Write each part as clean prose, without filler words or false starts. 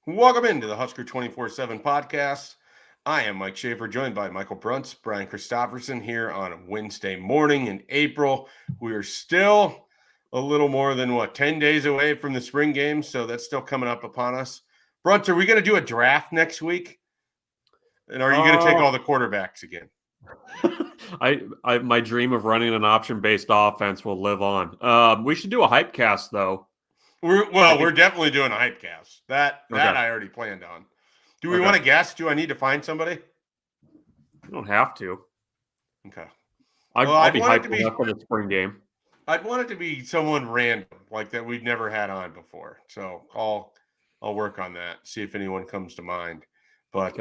Welcome into the Husker247 Podcast. I am Mike Schaefer, joined by Michael Bruntz, Brian Christopherson here on a Wednesday morning in April. We are still a little more than, 10 days away from the spring game, so that's still coming up upon us. Bruntz, are we going to do a draft next week? And are you going to take all the quarterbacks again? My dream of running an option-based offense will live on. We should do a hype cast, though. We're definitely doing a hype cast. That Okay. I already planned on. Do we want to guess? Do I need to find somebody? You don't have to. Okay. I'll be hyped up for the spring game. I'd want it to be someone random, like that we've never had on before. So I'll work on that, see if anyone comes to mind. But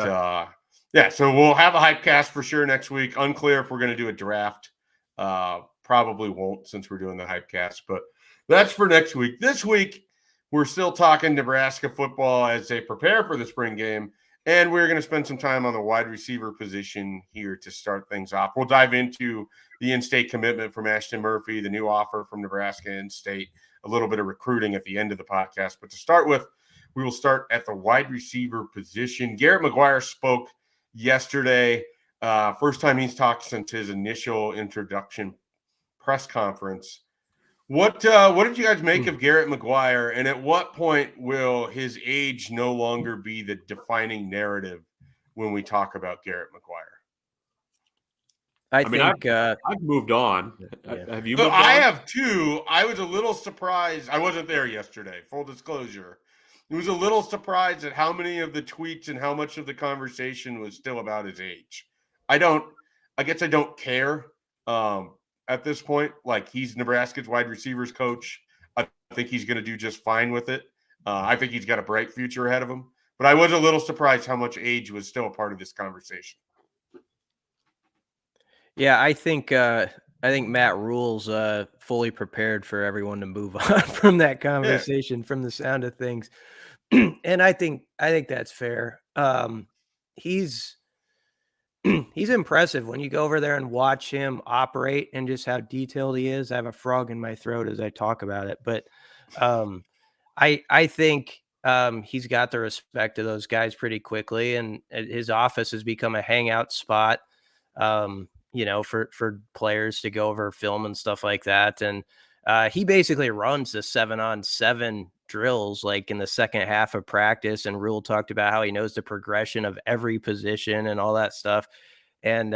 so we'll have a hype cast for sure next week. Unclear if we're going to do a draft. Probably won't since we're doing the hype cast, but that's for next week. This week, we're still talking Nebraska football as they prepare for the spring game, and we're going to spend some time on the wide receiver position here to start things off. We'll dive into the in-state commitment from Ashton Murphy, the new offer from Nebraska in-state, a little bit of recruiting at the end of the podcast. But to start with, we will start at the wide receiver position. Garret McGuire spoke yesterday. First time he's talked since his initial introduction press conference. What did you guys make of Garret McGuire, and at what point will his age no longer be the defining narrative when we talk about Garret McGuire? I've moved on. Yeah. Have you moved on? I have too. I was a little surprised. I wasn't there yesterday, full disclosure. I was a little surprised at how many of the tweets and how much of the conversation was still about his age. I guess I don't care. At this point, like, he's Nebraska's wide receivers coach. I think he's going to do just fine with it. I think he's got a bright future ahead of him. But I was a little surprised how much age was still a part of this conversation. Yeah, I think Matt Rule's fully prepared for everyone to move on from that conversation, from the sound of things. And I think that's fair. He's impressive when you go over there and watch him operate and just how detailed he is. I have a frog in my throat as I talk about it, but I think he's got the respect of those guys pretty quickly, and his office has become a hangout spot, for players to go over film and stuff like that. And he basically runs the 7-on-7 drills like in the second half of practice, and Rule talked about how he knows the progression of every position and all that stuff. And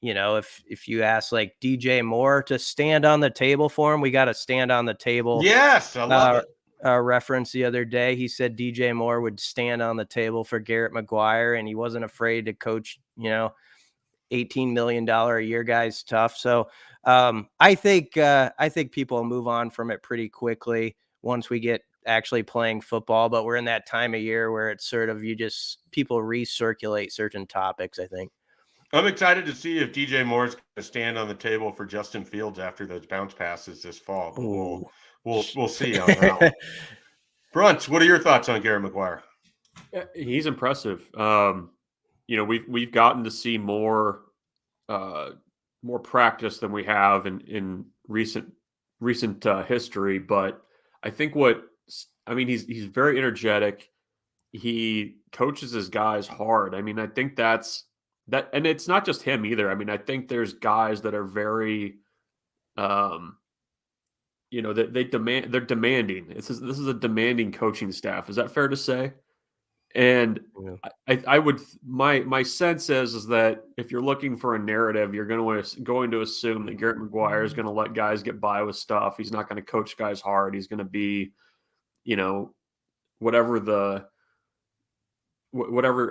if you ask like DJ Moore to stand on the table for him, we got to stand on the table. Yes, I love it. Reference the other day, he said DJ Moore would stand on the table for Garret McGuire, and he wasn't afraid to coach $18 million a year guys tough. So I think people will move on from it pretty quickly once we get actually playing football, but we're in that time of year where it's sort of, people recirculate certain topics. I think I'm excited to see if DJ Moore's going to stand on the table for Justin Fields after those bounce passes this fall. But we'll see on that one. Bruntz, what are your thoughts on Garret McGuire? He's impressive. We've gotten to see more practice than we have in recent history, but I think he's very energetic. He coaches his guys hard. I mean, I think that's that, and it's not just him either. I mean, I think there's guys that are very, they're demanding. This is a demanding coaching staff. Is that fair to say? And my sense is that if you're looking for a narrative, you're going to assume that Garret McGuire is going to let guys get by with stuff. He's not going to coach guys hard. He's going to be, whatever,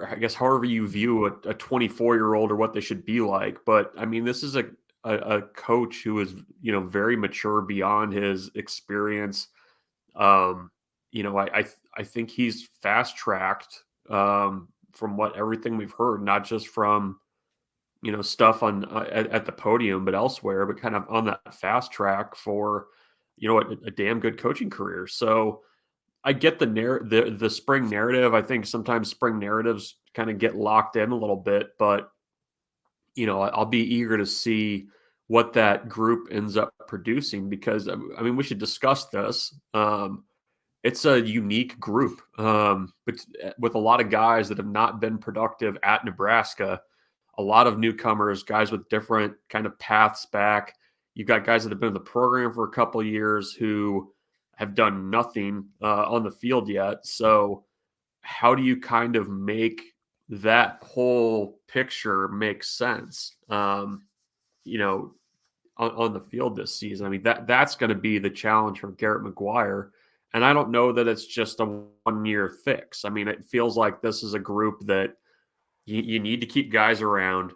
I guess, however you view a 24-year-old or what they should be like. But I mean, this is a coach who is, very mature beyond his experience. I think he's fast tracked from everything we've heard, not just from, stuff on at the podium, but elsewhere, but kind of on that fast track for, a damn good coaching career. So I get the spring narrative. I think sometimes spring narratives kind of get locked in a little bit, but I'll be eager to see what that group ends up producing, because I mean, we should discuss this. it's a unique group, but with a lot of guys that have not been productive at Nebraska, a lot of newcomers, guys with different kind of paths back. You've got guys that have been in the program for a couple of years who have done nothing on the field yet. So how do you kind of make that whole picture make sense, you know, on the field this season? I mean, that's going to be the challenge for Garret McGuire. And I don't know that it's just a one-year fix. I mean, it feels like this is a group that you need to keep guys around.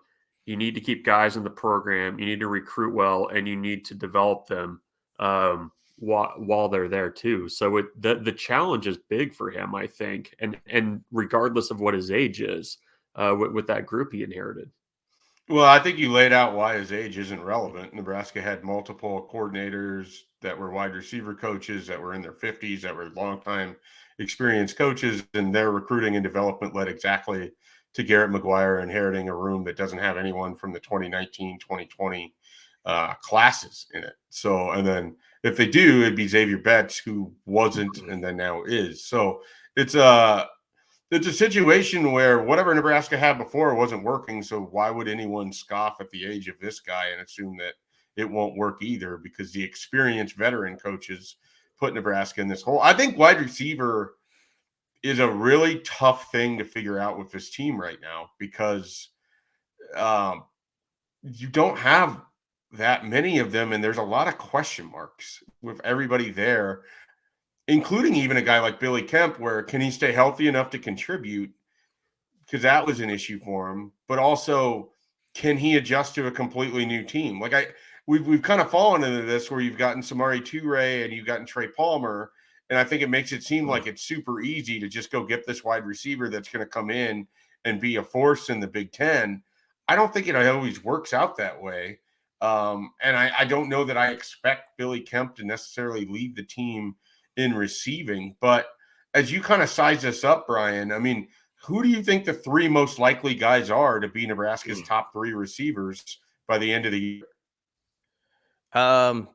You need to keep guys in the program. You need to recruit well, and you need to develop them while they're there too. So the challenge is big for him, I think, and regardless of what his age is, with that group he inherited. Well, I think you laid out why his age isn't relevant. Nebraska had multiple coordinators that were wide receiver coaches that were in their 50s, that were longtime experienced coaches, and their recruiting and development led exactly to Garret McGuire inheriting a room that doesn't have anyone from the 2019, 2020 classes in it. So, and then if they do, it'd be Xavier Betts, who wasn't and then now is. So it's a situation where whatever Nebraska had before wasn't working. So why would anyone scoff at the age of this guy and assume that it won't work either? Because the experienced veteran coaches put Nebraska in this hole. I think wide receiver is a really tough thing to figure out with this team right now, because you don't have that many of them, and there's a lot of question marks with everybody there, including even a guy like Billy Kemp, where can he stay healthy enough to contribute? Because that was an issue for him. But also, can he adjust to a completely new team? Like we've kind of fallen into this where you've gotten Samori Toure and you've gotten Trey Palmer, and I think it makes it seem like it's super easy to just go get this wide receiver that's going to come in and be a force in the Big Ten. I don't think it always works out that way. And I don't know that I expect Billy Kemp to necessarily lead the team in receiving. But as you kind of size this up, Brian, I mean, who do you think the three most likely guys are to be Nebraska's top three receivers by the end of the year?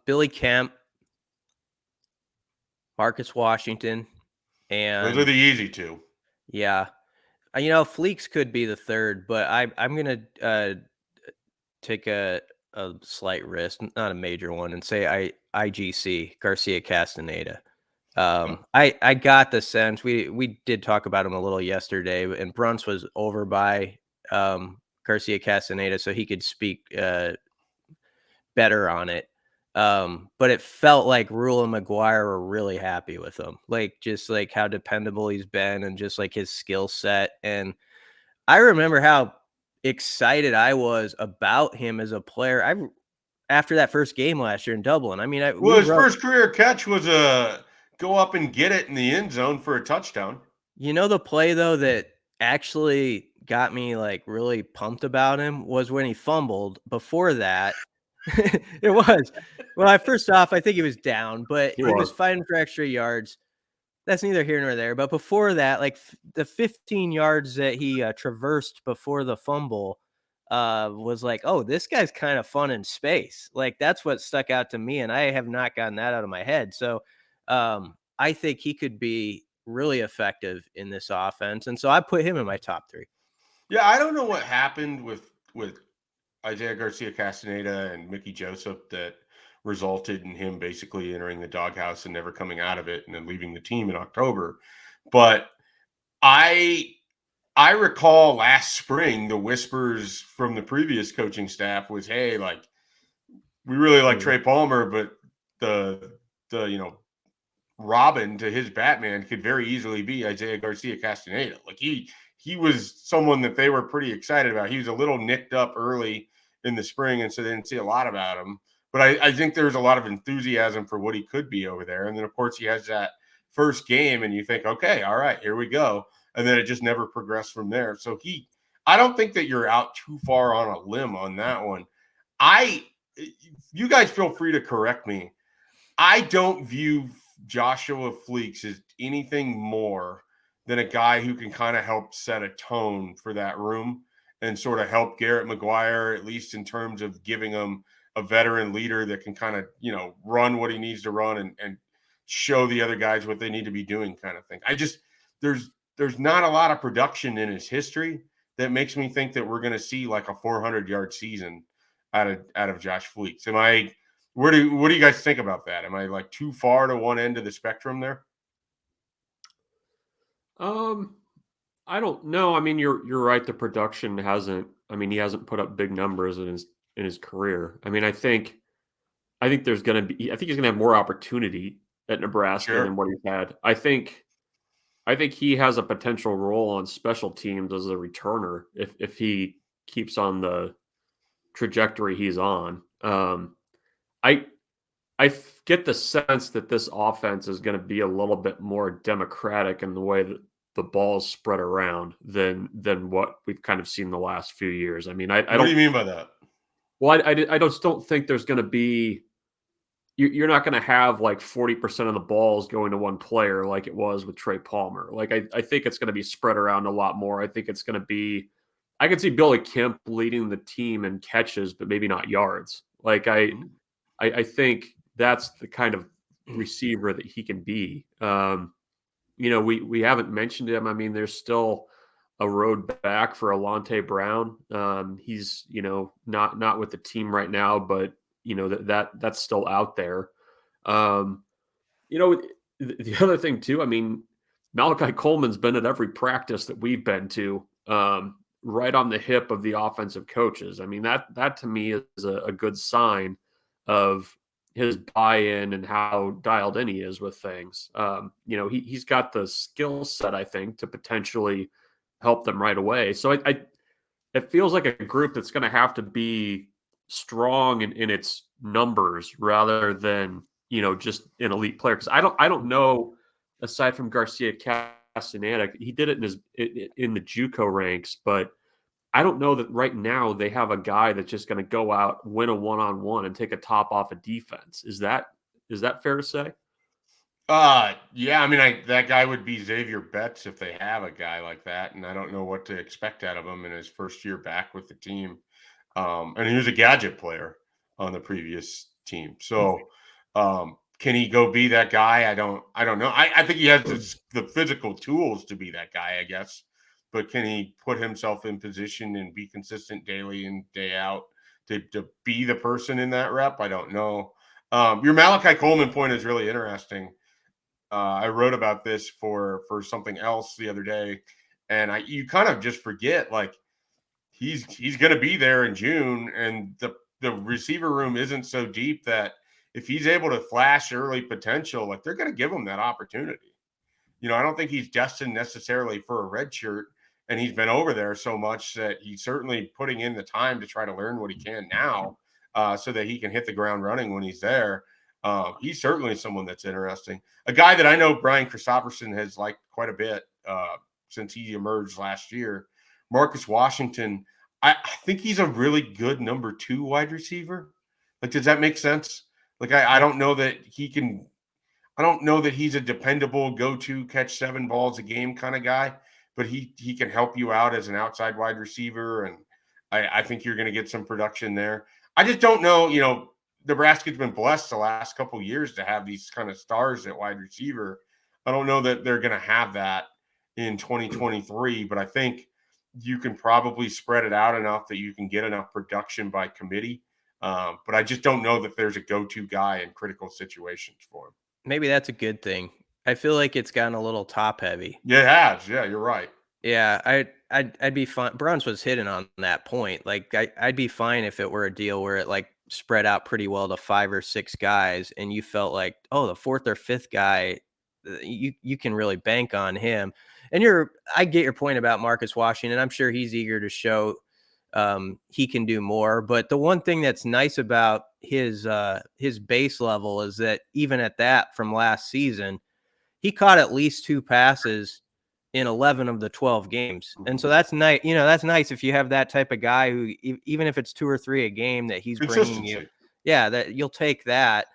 Billy Kemp, Marcus Washington, and those are the easy two. Yeah. Fleeks could be the third, but I'm going to take a slight risk, not a major one, and say IGC, Garcia Castaneda. I got the sense we did talk about him a little yesterday, and Bruns was over by Garcia Castaneda, so he could speak better on it. But it felt like Rule and McGuire were really happy with him, like just like how dependable he's been and just like his skill set. And I remember how excited I was about him as a player. After that first game last year in Dublin. I mean, his first career catch was a go up and get it in the end zone for a touchdown. The play though that actually got me like really pumped about him was when he fumbled. Before that, it was. Well, first off, I think he was down, but he was fighting for extra yards. That's neither here nor there. But before that, like the 15 yards that he traversed before the fumble was like, oh, this guy's kind of fun in space. Like that's what stuck out to me, and I have not gotten that out of my head. So I think he could be really effective in this offense, and so I put him in my top three. Yeah, I don't know what happened with Isaiah Garcia Castaneda and Mickey Joseph that resulted in him basically entering the doghouse and never coming out of it and then leaving the team in October. But I recall last spring, the whispers from the previous coaching staff was, hey, like, we really like Trey Palmer, but the Robin to his Batman could very easily be Isaiah Garcia Castaneda. Like he was someone that they were pretty excited about. He was a little nicked up early in the spring, and so they didn't see a lot about him. But I think there's a lot of enthusiasm for what he could be over there. And then, of course, he has that first game, and you think, okay, all right, here we go. And then it just never progressed from there. So I don't think that you're out too far on a limb on that one. You guys feel free to correct me. I don't view Joshua Fleeks as anything more than a guy who can kind of help set a tone for that room and sort of help Garret McGuire, at least in terms of giving him a veteran leader that can kind of, run what he needs to run and show the other guys what they need to be doing kind of thing. There's not a lot of production in his history that makes me think that we're going to see like a 400-yard season out of Josh Fleets. What do you guys think about that? Am I like too far to one end of the spectrum there? I don't know. I mean, you're right. The production he hasn't put up big numbers in his career. I mean, I think he's going to have more opportunity at Nebraska than what he's had. I think he has a potential role on special teams as a returner if he keeps on the trajectory he's on. I get the sense that this offense is going to be a little bit more democratic in the way that the ball's spread around than what we've kind of seen the last few years. I mean, I don't. What do you mean by that? Well, I just don't think there's going to be. You're not going to have like 40% of the balls going to one player like it was with Trey Palmer. Like I think it's going to be spread around a lot more. I think it's going to be. I can see Billy Kemp leading the team in catches, but maybe not yards. Like I think that's the kind of receiver that he can be. We haven't mentioned him. I mean, there's still a road back for Alante Brown. He's not with the team right now, but that's still out there. The other thing too. I mean, Malachi Coleman's been at every practice that we've been to, right on the hip of the offensive coaches. I mean, that to me is a good sign of his buy-in and how dialed in he is with things. He's got the skill set, I think, to potentially help them right away. So it feels like a group that's going to have to be strong in its numbers rather than, just an elite player. Because I don't know, aside from Garcia Castaneda, he did it in the JUCO ranks, but I don't know that right now they have a guy that's just going to go out, win a one-on-one, and take a top off a defense. Is that fair to say? Yeah. I mean, that guy would be Xavier Betts if they have a guy like that, and I don't know what to expect out of him in his first year back with the team. And he was a gadget player on the previous team. So, can he go be that guy? I don't know. I think he has the physical tools to be that guy, I guess. But can he put himself in position and be consistent daily and day out to be the person in that rep? I don't know. Your Malachi Coleman point is really interesting. I wrote about this for something else the other day, and you kind of just forget, like, he's going to be there in June, and the receiver room isn't so deep that if he's able to flash early potential, like, they're going to give him that opportunity. I don't think he's destined necessarily for a red shirt. And he's been over there so much that he's certainly putting in the time to try to learn what he can now, so that he can hit the ground running when he's there. He's certainly someone that's interesting. A guy that I know Brian Christopherson has liked quite a bit since he emerged last year, Marcus Washington. I think he's a really good number 2 wide receiver. Like, does that make sense? Like, I don't know that he can – I don't know that he's a dependable go-to catch 7 balls a game kind of guy. But he can help you out as an outside wide receiver, and I think you're going to get some production there. I just don't know. Nebraska's been blessed the last couple of years to have these kind of stars at wide receiver. I don't know that they're going to have that in 2023, but I think you can probably spread it out enough that you can get enough production by committee. But I just don't know that there's a go-to guy in critical situations for him. Maybe that's a good thing. I feel like it's gotten a little top heavy. Yeah, it has. Yeah, you're right. Yeah, I'd be fine. Browns was hitting on that point. Like, I'd be fine if it were a deal where it like spread out pretty well to 5 or 6 guys, and you felt like, oh, the 4th or 5th guy, you can really bank on him. And I get your point about Marcus Washington. I'm sure he's eager to show he can do more. But the one thing that's nice about his base level is that even at that from last season, he caught at least 2 passes in 11 of the 12 games. And so that's nice. That's nice if you have that type of guy who, even if it's 2 or 3 a game, that he's bringing you. Yeah, that you'll take that.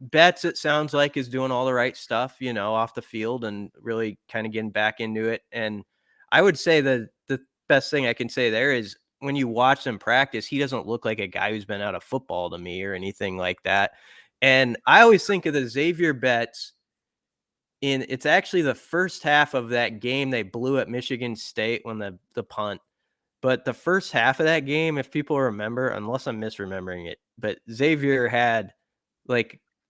Betts, it sounds like, is doing all the right stuff, off the field and really kind of getting back into it. And I would say that the best thing I can say there is when you watch him practice, he doesn't look like a guy who's been out of football to me or anything like that. And I always think of the Xavier bets it's actually the first half of that game they blew at Michigan State when the punt. But the first half of that game, if people remember, unless I'm misremembering it, but Xavier had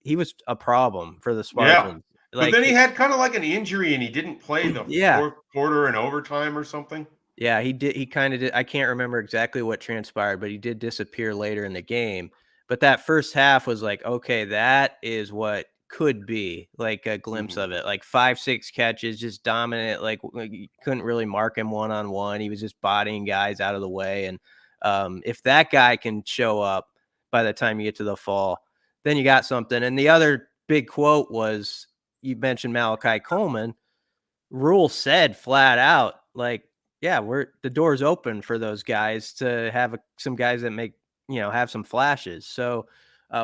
he was a problem for the Spartans. Yeah. But then he had kind of like an injury and he didn't play the fourth quarter in overtime or something. Yeah, he did. He kind of did. I can't remember exactly what transpired, but he did disappear later in the game. But that first half was like, okay, that is what could be like a glimpse of it. Like 5-6 catches, just dominant. Like you couldn't really mark him one-on-one. He was just bodying guys out of the way. And if that guy can show up by the time you get to the fall, then you got something. And the other big quote was, you mentioned Malachi Coleman. Rule said flat out, like, yeah, the door's open for those guys to have some guys that make, have some flashes. So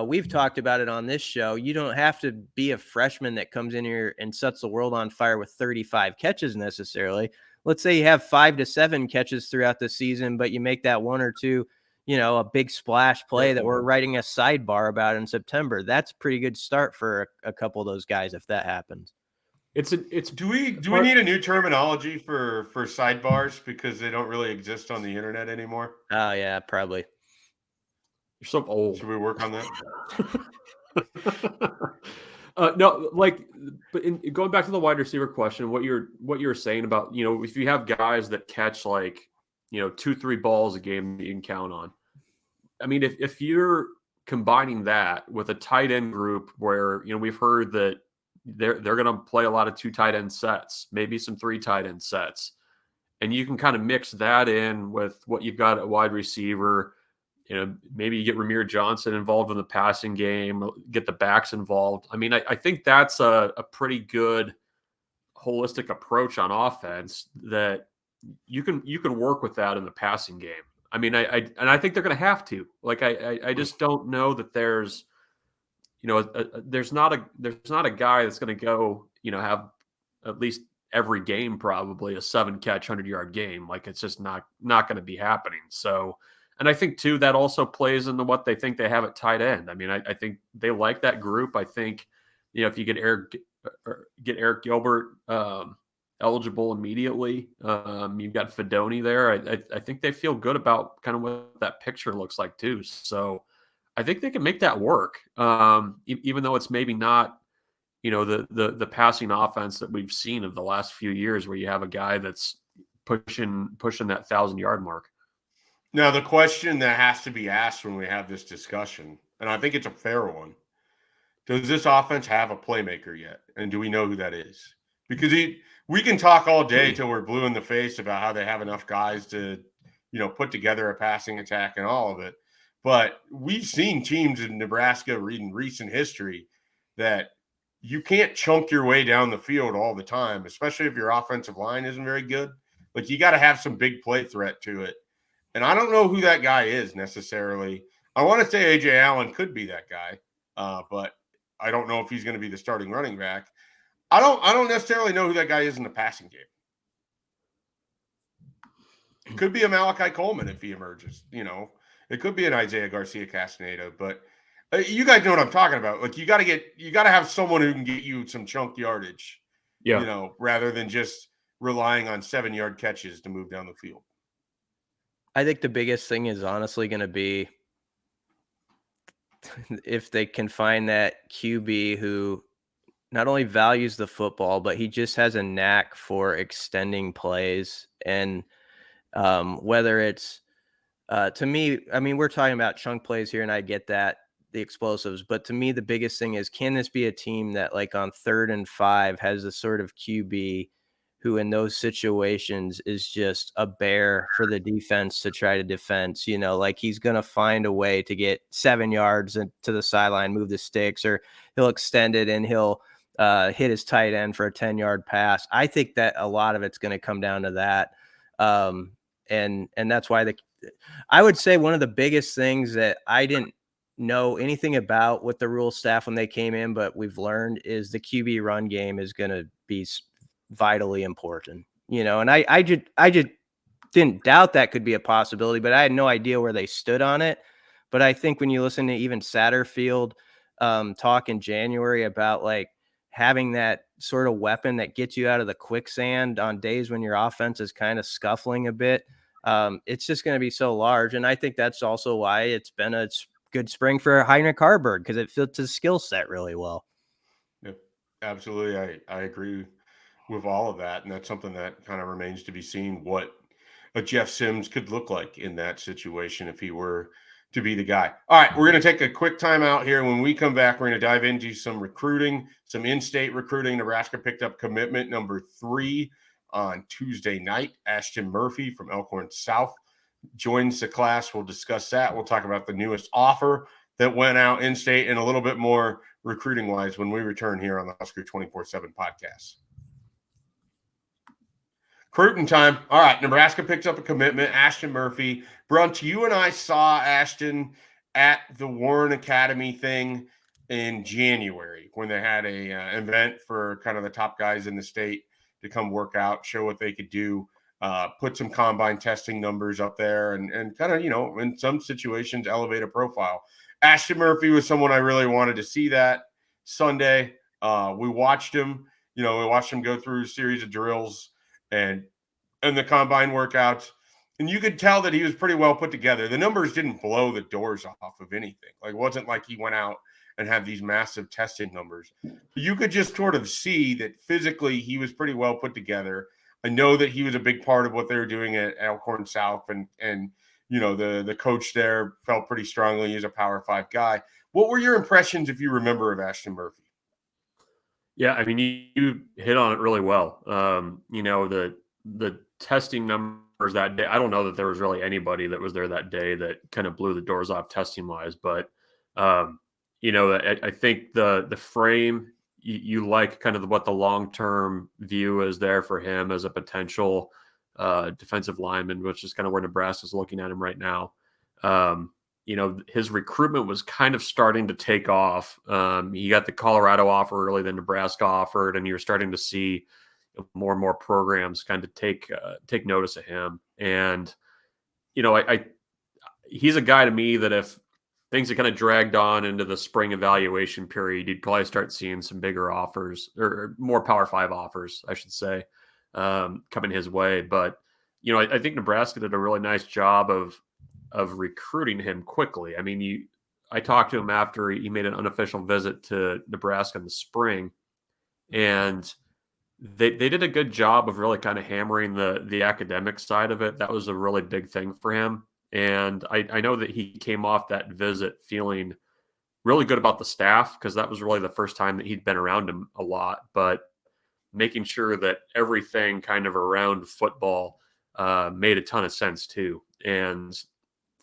we've talked about it on this show. You don't have to be a freshman that comes in here and sets the world on fire with 35 catches necessarily. Let's say you have 5 to 7 catches throughout the season, but you make that 1 or 2, a big splash play that we're writing a sidebar about in September. That's a pretty good start for a couple of those guys if that happens. Do we need a new terminology for sidebars because they don't really exist on the internet anymore? Oh yeah, probably. You're so old. Should we work on that? No, but going back to the wide receiver question, what you're saying about, if you have guys that catch 2-3 balls a game that you can count on. I mean, if you're combining that with a tight end group where, we've heard that they're going to play a lot of 2 tight end sets, maybe some 3 tight end sets. And you can kind of mix that in with what you've got at wide receiver. Maybe you get Ramir Johnson involved in the passing game, get the backs involved. I mean, I think that's a pretty good holistic approach on offense that you can work with that in the passing game. I mean, I think they're going to have to. I just don't know that there's there's not a guy that's going to go, have at least every game probably a 7-catch 100-yard game. It's just not going to be happening. So, and I think too that also plays into what they think they have at tight end. I mean, I think they like that group. I think if you get Eric Gilbert eligible immediately, you've got Fedoni there. I think they feel good about kind of what that picture looks like too. So I think they can make that work, even though it's maybe not, the passing offense that we've seen of the last few years, where you have a guy that's pushing that 1,000-yard mark. Now, the question that has to be asked when we have this discussion, and I think it's a fair one, does this offense have a playmaker yet? And do we know who that is? Because we can talk all day till we're blue in the face about how they have enough guys to, put together a passing attack and all of it. But we've seen teams in Nebraska in recent history that you can't chunk your way down the field all the time, especially if your offensive line isn't very good. You got to have some big play threat to it. And I don't know who that guy is necessarily. I want to say A.J. Allen could be that guy, but I don't know if he's going to be the starting running back. I don't necessarily know who that guy is in the passing game. It could be a Malachi Coleman if he emerges, It could be an Isaiah Garcia Castaneda, but you guys know what I'm talking about. You got to have someone who can get you some chunk yardage, rather than just relying on 7-yard catches to move down the field. I think the biggest thing is honestly going to be if they can find that QB who not only values the football, but he just has a knack for extending plays. And whether it's to me, I mean, we're talking about chunk plays here, and I get that, the explosives. But to me, the biggest thing is, can this be a team that on 3rd and 5 has a sort of QB who in those situations is just a bear for the defense to try to defend? He's going to find a way to get 7 yards to the sideline, move the sticks, or he'll extend it and he'll hit his tight end for a 10-yard pass. I think that a lot of it's going to come down to that. And that's why I would say one of the biggest things that I didn't know anything about with the Rule staff when they came in, but we've learned, is the QB run game is going to be vitally important, and I just didn't doubt that could be a possibility, but I had no idea where they stood on it. But I think when you listen to even Satterfield, talk in January about like having that sort of weapon that gets you out of the quicksand on days when your offense is kind of scuffling a bit. It's just going to be so large. And I think that's also why it's been a good spring for Heinrich Haarberg, because it fits his skill set really well. Yep, absolutely. I agree with all of that. And that's something that kind of remains to be seen, what a Jeff Sims could look like in that situation if he were to be the guy. All right, we're going to take a quick time out here. When we come back, we're going to dive into some recruiting, some in-state recruiting. Nebraska picked up commitment number 3 on Tuesday night. Ashton Murphy from Elkhorn South joins the class. We'll discuss that. We'll talk about the newest offer that went out in-state and a little bit more recruiting-wise when we return here on the Husker247 Podcast. Recruiting time. All right, Nebraska picks up a commitment. Ashton Murphy. Brunt, you and I saw Ashton at the Warren Academy thing in January when they had a event for kind of the top guys in the state to come work out, show what they could do, put some combine testing numbers up there, and kind of, you know, in some situations, elevate a profile. Ashton Murphy was someone I really wanted to see that Sunday. We watched him. We watched him go through a series of drills and the combine workouts, and you could tell that he was pretty well put together. The numbers didn't blow the doors off of anything. Like, it wasn't like he went out and had these massive testing numbers. You could just sort of see that physically he was pretty well put together. I know that he was a big part of what they were doing at Elkhorn South, and the coach there felt pretty strongly he's a Power 5 guy. What were your impressions, if you remember, of Ashton Murphy? Yeah, I mean, you hit on it really well. The testing numbers that day, I don't know that there was really anybody that was there that day that kind of blew the doors off testing wise, but I think the frame, you like kind of what the long-term view is there for him as a potential defensive lineman, which is kind of where Nebraska's looking at him right now. His recruitment was kind of starting to take off. He got the Colorado offer earlier than Nebraska offered, and you're starting to see more and more programs kind of take notice of him. And, he's a guy to me that if things had kind of dragged on into the spring evaluation period, you'd probably start seeing some bigger offers, or more Power 5 offers, I should say, coming his way. But, I think Nebraska did a really nice job of recruiting him quickly. I mean, I talked to him after he made an unofficial visit to Nebraska in the spring, and they did a good job of really kind of hammering the academic side of it. That was a really big thing for him. And I know that he came off that visit feeling really good about the staff, because that was really the first time that he'd been around him a lot, but making sure that everything kind of around football made a ton of sense too. And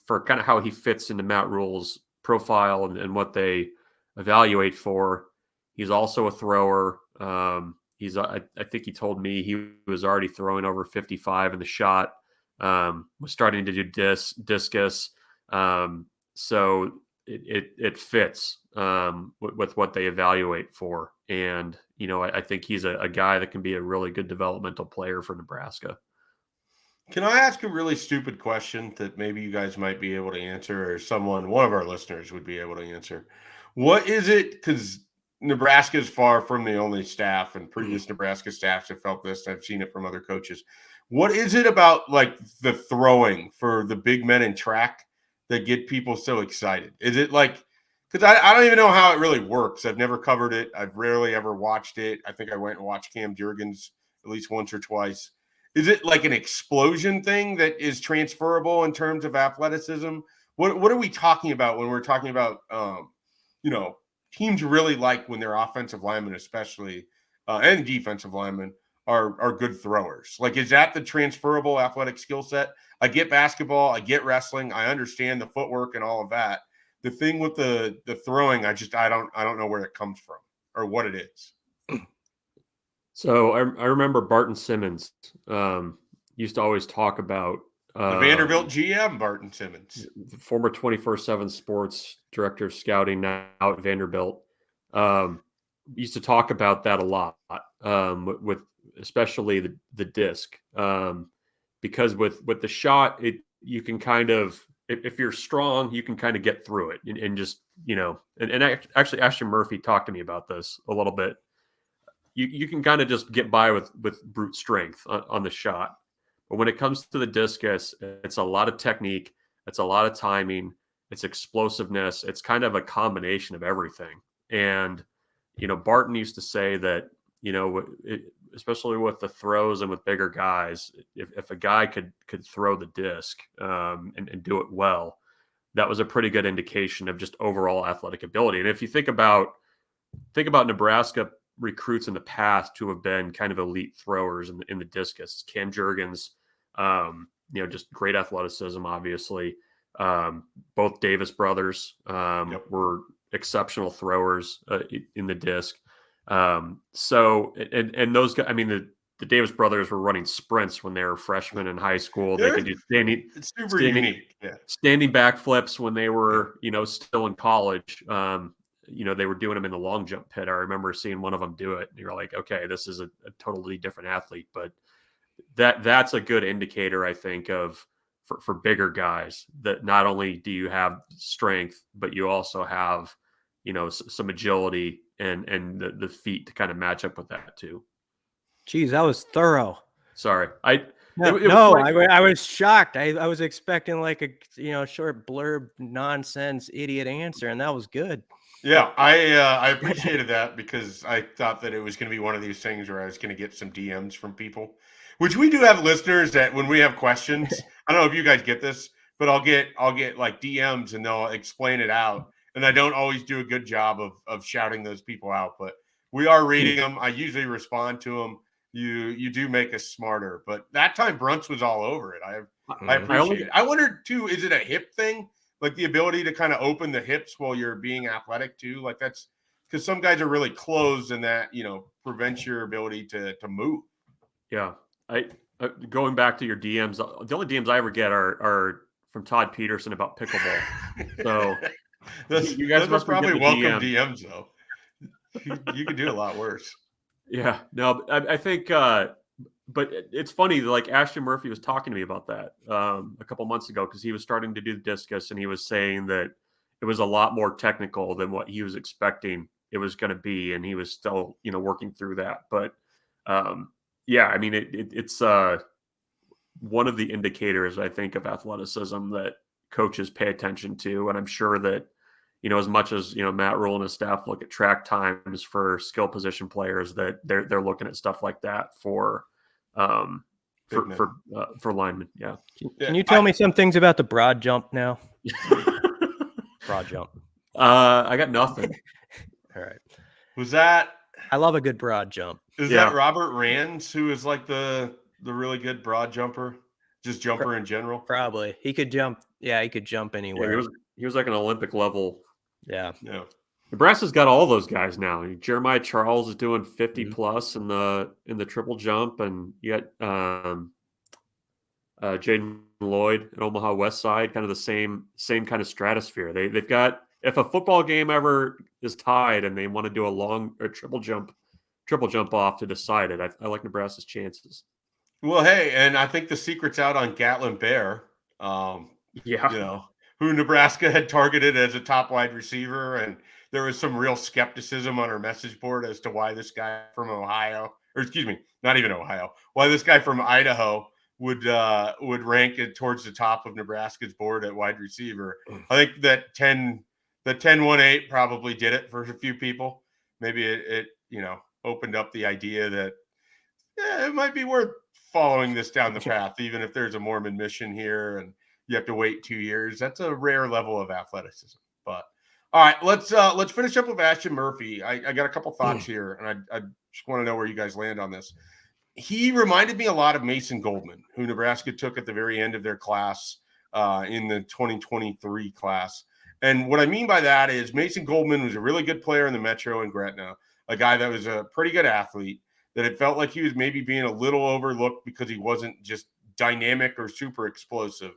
for kind of how he fits into Matt Rule's profile and what they evaluate for, he's also a thrower. I think he told me he was already throwing over 55 in the shot, was starting to do discus. So it fits with what they evaluate for. And, I think he's a guy that can be a really good developmental player for Nebraska. Can I ask a really stupid question that maybe you guys might be able to answer, or one of our listeners would be able to answer? What is it? Because Nebraska is far from the only staff, and previous Nebraska staffs have felt this. I've seen it from other coaches. What is it about, like, the throwing for the big men in track that get people so excited? Is it like, because I don't even know how it really works. I've never covered it. I've rarely ever watched it. I think I went and watched Cam Jurgens at least once or twice. Is it like an explosion thing that is transferable in terms of athleticism? What are we talking about when we're talking about, teams really like when their offensive linemen, especially, and defensive linemen are good throwers? Like, is that the transferable athletic skill set? I get basketball, I get wrestling, I understand the footwork and all of that. The thing with the throwing, I don't know where it comes from or what it is. So I remember Barton Simmons used to always talk about the Vanderbilt GM, Barton Simmons, former 24/7 Sports director of scouting now at Vanderbilt. Used to talk about that a lot with especially the disc, because with the shot, you can kind of, if you're strong, you can kind of get through it and just and actually Ashton Murphy talked to me about this a little bit. You can kind of just get by with brute strength on the shot. But when it comes to the discus, it's a lot of technique. It's a lot of timing. It's explosiveness. It's kind of a combination of everything. And, Barton used to say that, especially with the throws and with bigger guys, if a guy could throw the disc and do it well, that was a pretty good indication of just overall athletic ability. And if you think about Nebraska recruits in the past who have been kind of elite throwers in the discus, Cam Jurgens, just great athleticism, obviously. Both Davis brothers were exceptional throwers in the disc. So those guys, I mean, the Davis brothers were running sprints when they were freshmen in high school. They could do standing back flips when they were, still in college. They were doing them in the long jump pit. I remember seeing one of them do it. And you're like, okay, this is a totally different athlete. But that's a good indicator, I think, for bigger guys, that not only do you have strength, but you also have, some agility and the feet to kind of match up with that too. Geez, that was thorough. Sorry. I was shocked. I was expecting like a, short blurb nonsense idiot answer, and that was good. Yeah, I appreciated that, because I thought that it was going to be one of these things where I was going to get some DMs from people, which we do have listeners that when we have questions, I don't know if you guys get this, but I'll get like DMs and they'll explain it out. And I don't always do a good job of shouting those people out, but we are reading them. I usually respond to them. You do make us smarter, but that time Brunts was all over it. I appreciate it. I wondered too, is it a hip thing? Like the ability to kind of open the hips while you're being athletic too? Like that's because some guys are really closed, and that, prevents your ability to move. Yeah. Going back to your DMs, the only DMs I ever get are from Todd Peterson about pickleball. So you guys must probably welcome DMs though. You could do a lot worse. Yeah, no, I think, but it's funny, like Ashton Murphy was talking to me about that a couple months ago, because he was starting to do the discus, and he was saying that it was a lot more technical than what he was expecting it was going to be, and he was still, working through that. But yeah, I mean, it's one of the indicators, I think, of athleticism that coaches pay attention to, and I'm sure that, as much as, Matt Rule and his staff look at track times for skill position players, that they're looking at stuff like that for linemen. Yeah. Can you tell me some things about the broad jump now? Broad jump. I got nothing. All right. Was that? I love a good broad jump. Is that Robert Rands, who is like the really good broad jumper, just jumper in general? Probably. He could jump. Yeah, he could jump anywhere. Yeah, he was like an Olympic level. Yeah. Nebraska's got all those guys now. Jeremiah Charles is doing 50 plus in the triple jump, and you got Jaden Lloyd at Omaha West Side, kind of the same kind of stratosphere. They've got, if a football game ever is tied and they want to do a triple jump off to decide it, I like Nebraska's chances. Well, hey, and I think the secret's out on Gatlin Bear. Who Nebraska had targeted as a top wide receiver, and there was some real skepticism on our message board as to why this guy from Ohio, or excuse me, not even Ohio, why this guy from Idaho would rank it towards the top of Nebraska's board at wide receiver. I think that 10-1-8 probably did it for a few people. Maybe it opened up the idea that it might be worth following this down the path, even if there's a Mormon mission here and you have to wait 2 years. That's a rare level of athleticism. But all right, let's finish up with Ashton Murphy. I got a couple thoughts here, and I just want to know where you guys land on this. He reminded me a lot of Mason Goldman, who Nebraska took at the very end of their class in the 2023 class. And what I mean by that is Mason Goldman was a really good player in the Metro in Gretna, a guy that was a pretty good athlete, that it felt like he was maybe being a little overlooked because he wasn't just dynamic or super explosive,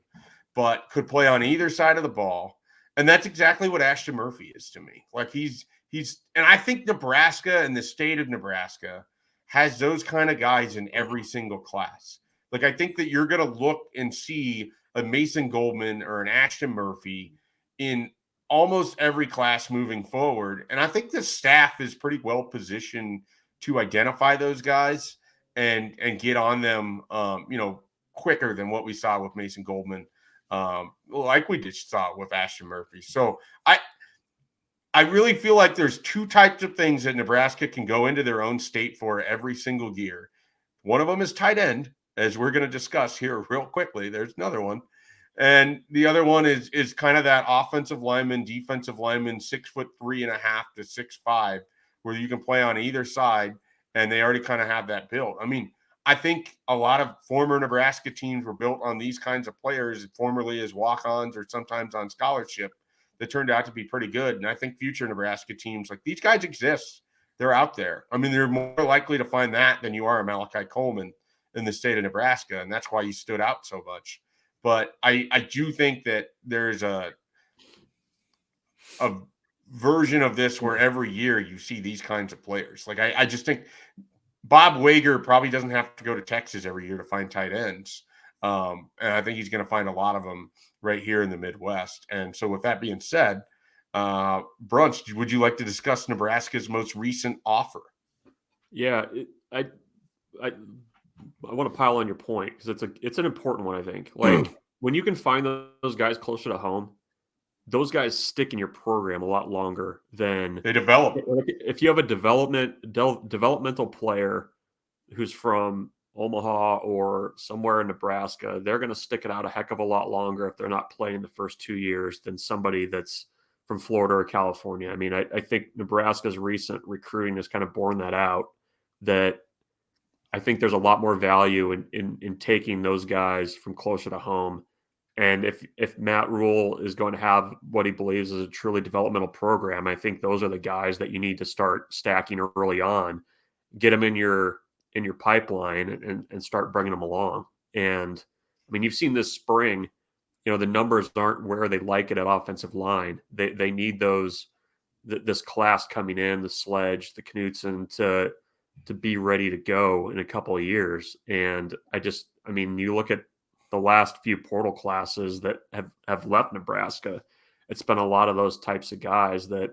but could play on either side of the ball. And that's exactly what Ashton Murphy is to me. Like he's, and I think Nebraska and the state of Nebraska has those kind of guys in every single class. Like, I think that you're going to look and see a Mason Goldman or an Ashton Murphy in almost every class moving forward. And I think the staff is pretty well positioned to identify those guys and get on them, quicker than what we saw with Mason Goldman, like we just saw with Ashton Murphy. So I really feel like there's two types of things that Nebraska can go into their own state for every single year. One of them is tight end, as we're going to discuss here real quickly. There's another one. And the other one is kind of that offensive lineman, defensive lineman, 6'3.5" to 6'5", where you can play on either side, and they already kind of have that built. I mean, I think a lot of former Nebraska teams were built on these kinds of players, formerly as walk-ons or sometimes on scholarship, that turned out to be pretty good. And I think future Nebraska teams, like, these guys exist. They're out there. I mean, they're more likely to find that than you are a Malachi Coleman in the state of Nebraska, and that's why he stood out so much. But I do think that there's a version of this where every year you see these kinds of players. Like, I just think Bob Wager probably doesn't have to go to Texas every year to find tight ends. And I think he's going to find a lot of them right here in the Midwest. And so with that being said, Brunch, would you like to discuss Nebraska's most recent offer? Yeah, I want to pile on your point because it's an important one, I think. Like, when you can find those guys closer to home, those guys stick in your program a lot longer than they develop. If you have a developmental player who's from Omaha or somewhere in Nebraska, they're going to stick it out a heck of a lot longer if they're not playing the first 2 years than somebody that's from Florida or California. I mean, I think Nebraska's recent recruiting has kind of borne that out, that I think there's a lot more value in taking those guys from closer to home. And if Matt Rule is going to have what he believes is a truly developmental program, I think those are the guys that you need to start stacking early on, get them in your pipeline and start bringing them along. And I mean, you've seen this spring, the numbers aren't where they like it at offensive line. They need this class coming in, the Sledge, the Knutson, to be ready to go in a couple of years. And you look at the last few portal classes that have left Nebraska, it's been a lot of those types of guys that,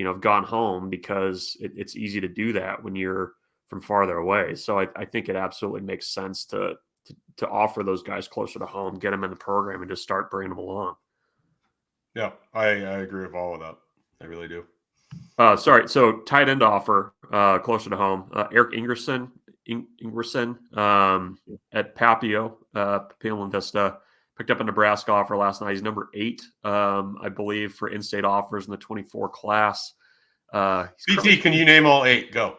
have gone home because it's easy to do that when you're from farther away. So I think it absolutely makes sense to offer those guys closer to home, get them in the program, and just start bringing them along. Yeah, I agree with all of that. I really do. Sorry. So tight end offer closer to home. Eric Ingerson at Papio and Vista picked up a Nebraska offer last night. He's number 8, I believe, for in-state offers in the 24 class. BT, can you name all 8? Go.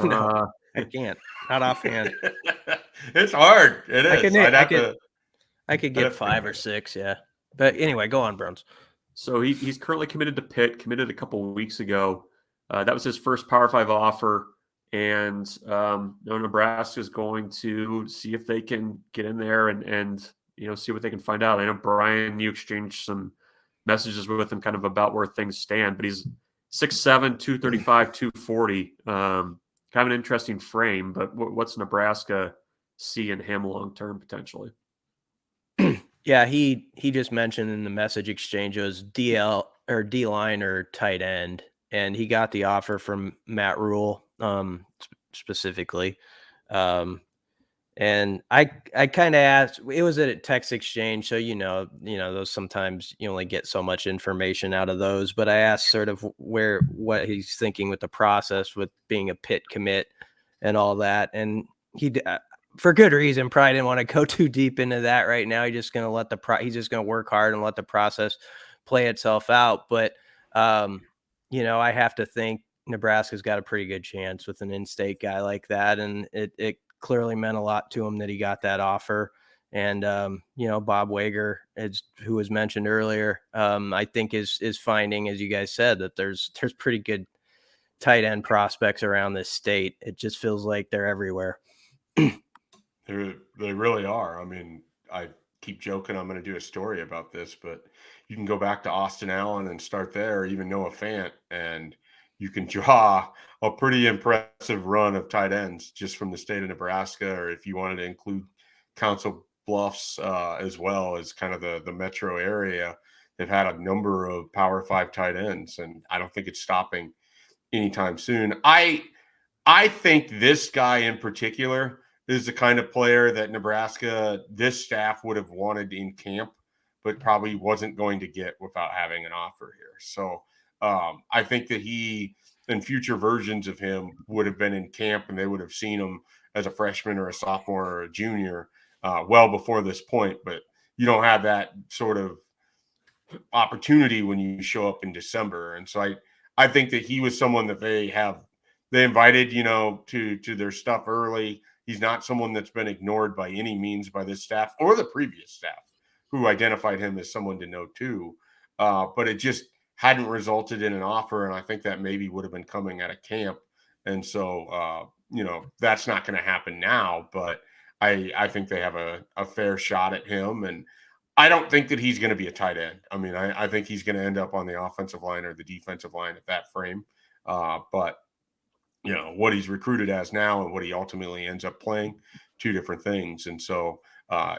No, I can't. Not offhand. It's hard. It is. I could get 5 or 6, yeah. But anyway, go on, Bruns. So he's currently committed to Pitt, committed a couple of weeks ago. That was his first Power 5 offer. And Nebraska is going to see if they can get in there and see what they can find out. I know, Brian, you exchanged some messages with him kind of about where things stand, but he's 6'7", 235, 240. Kind of an interesting frame, but what's Nebraska see in him long-term potentially? Yeah, he just mentioned in the message exchange it was DL or D-line or tight end, and he got the offer from Matt Rule specifically. And I kind of asked, it was at a text exchange, so those sometimes you only get so much information out of those, but I asked sort of what he's thinking with the process with being a Pitt commit and all that, and he for good reason probably didn't want to go too deep into that right now. He's just going to he's just going to work hard and let the process play itself out. But I have to think Nebraska's got a pretty good chance with an in-state guy like that, and it clearly meant a lot to him that he got that offer. And Bob Wager, who was mentioned earlier, I think is finding, as you guys said, that there's pretty good tight end prospects around this state. It just feels like they're everywhere. They really are. I mean, I keep joking I'm going to do a story about this, but you can go back to Austin Allen and start there, or even Noah Fant, and you can draw a pretty impressive run of tight ends just from the state of Nebraska, or if you wanted to include Council Bluffs as well as kind of the metro area, they've had a number of Power 5 tight ends, and I don't think it's stopping anytime soon. I think this guy in particular is the kind of player that Nebraska, this staff would have wanted in camp, but probably wasn't going to get without having an offer here. So I think that he and future versions of him would have been in camp, and they would have seen him as a freshman or a sophomore or a junior well before this point. But you don't have that sort of opportunity when you show up in December. And so I think that he was someone that they invited, to their stuff early. He's not someone that's been ignored by any means by this staff or the previous staff, who identified him as someone to know too. But it just hadn't resulted in an offer. And I think that maybe would have been coming out of camp. And so, that's not going to happen now, but I think they have a fair shot at him. And I don't think that he's going to be a tight end. I mean, I think he's going to end up on the offensive line or the defensive line at that frame. But what he's recruited as now and what he ultimately ends up playing, two different things. And so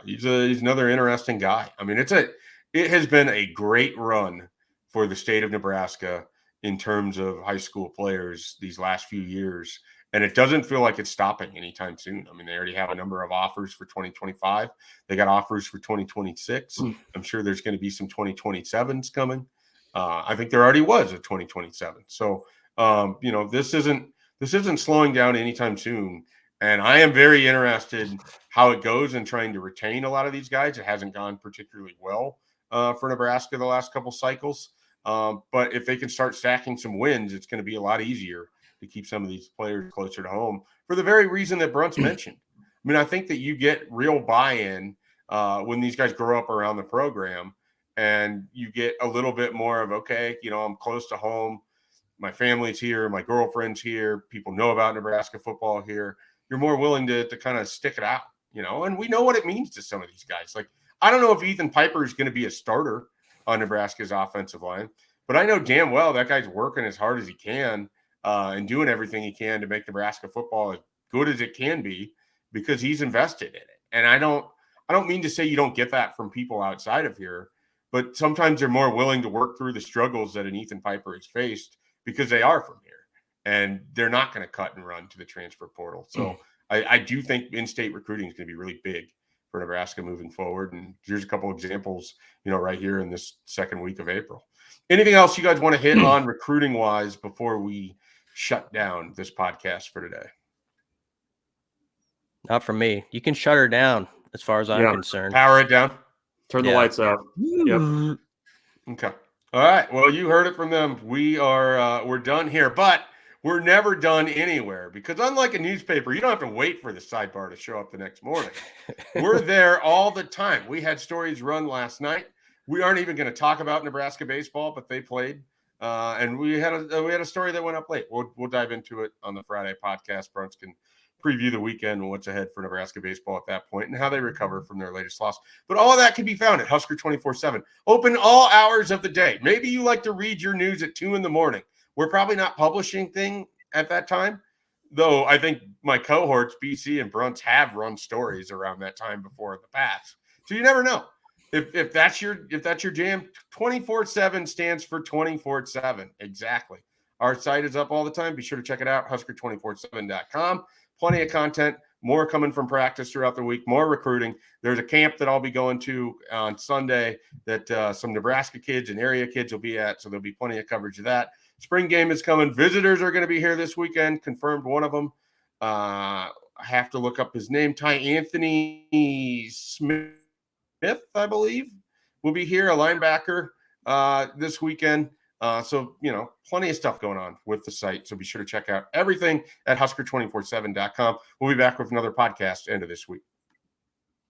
he's another interesting guy. I mean, it has been a great run for the state of Nebraska in terms of high school players these last few years. And it doesn't feel like it's stopping anytime soon. I mean, they already have a number of offers for 2025. They got offers for 2026. I'm sure there's going to be some 2027s coming. I think there already was a 2027. So, this isn't slowing down anytime soon. And I am very interested how it goes in trying to retain a lot of these guys. It hasn't gone particularly well for Nebraska the last couple cycles. But if they can start stacking some wins, it's going to be a lot easier to keep some of these players closer to home for the very reason that Brunt's mentioned. I mean, I think that you get real buy-in when these guys grow up around the program, and you get a little bit more of, okay, I'm close to home. My family's here. My girlfriend's here. People know about Nebraska football here. You're more willing to kind of stick it out, and we know what it means to some of these guys. Like, I don't know if Ethan Piper is going to be a starter on Nebraska's offensive line, but I know damn well that guy's working as hard as he can and doing everything he can to make Nebraska football as good as it can be, because he's invested in it. And I don't mean to say you don't get that from people outside of here, but sometimes they're more willing to work through the struggles that an Ethan Piper has faced because they are from here, and they're not going to cut and run to the transfer portal. So I do think in-state recruiting is going to be really big for Nebraska moving forward. And here's a couple examples, right here in this second week of April. Anything else you guys want to hit on recruiting wise before we shut down this podcast for today? Not for me. You can shut her down as far as I'm concerned. Power it down. Turn the lights out. Yep. Okay. All right. Well, you heard it from them. We're done here, but we're never done anywhere, because unlike a newspaper, you don't have to wait for the sidebar to show up the next morning. We're there all the time. We had stories run last night. We aren't even going to talk about Nebraska baseball, but they played. And we had a story that went up late. We'll dive into it on the Friday podcast. Bruns can preview the weekend and what's ahead for Nebraska baseball at that point and how they recover from their latest loss. But all of that can be found at Husker247. Open all hours of the day. Maybe you like to read your news at 2 a.m. We're probably not publishing thing at that time, though I think my cohorts, BC and Bruns, have run stories around that time before in the past. So you never know. If that's your jam, 24/7 stands for 24/7. Exactly. Our site is up all the time. Be sure to check it out, Husker247.com. Plenty of content, more coming from practice throughout the week, more recruiting. There's a camp that I'll be going to on Sunday that some Nebraska kids and area kids will be at, so there'll be plenty of coverage of that. Spring game is coming. Visitors are going to be here this weekend. Confirmed one of them. I have to look up his name. Ty Anthony Smith, I believe, will be here, a linebacker this weekend. So, plenty of stuff going on with the site. So be sure to check out everything at Husker247.com. We'll be back with another podcast end of this week.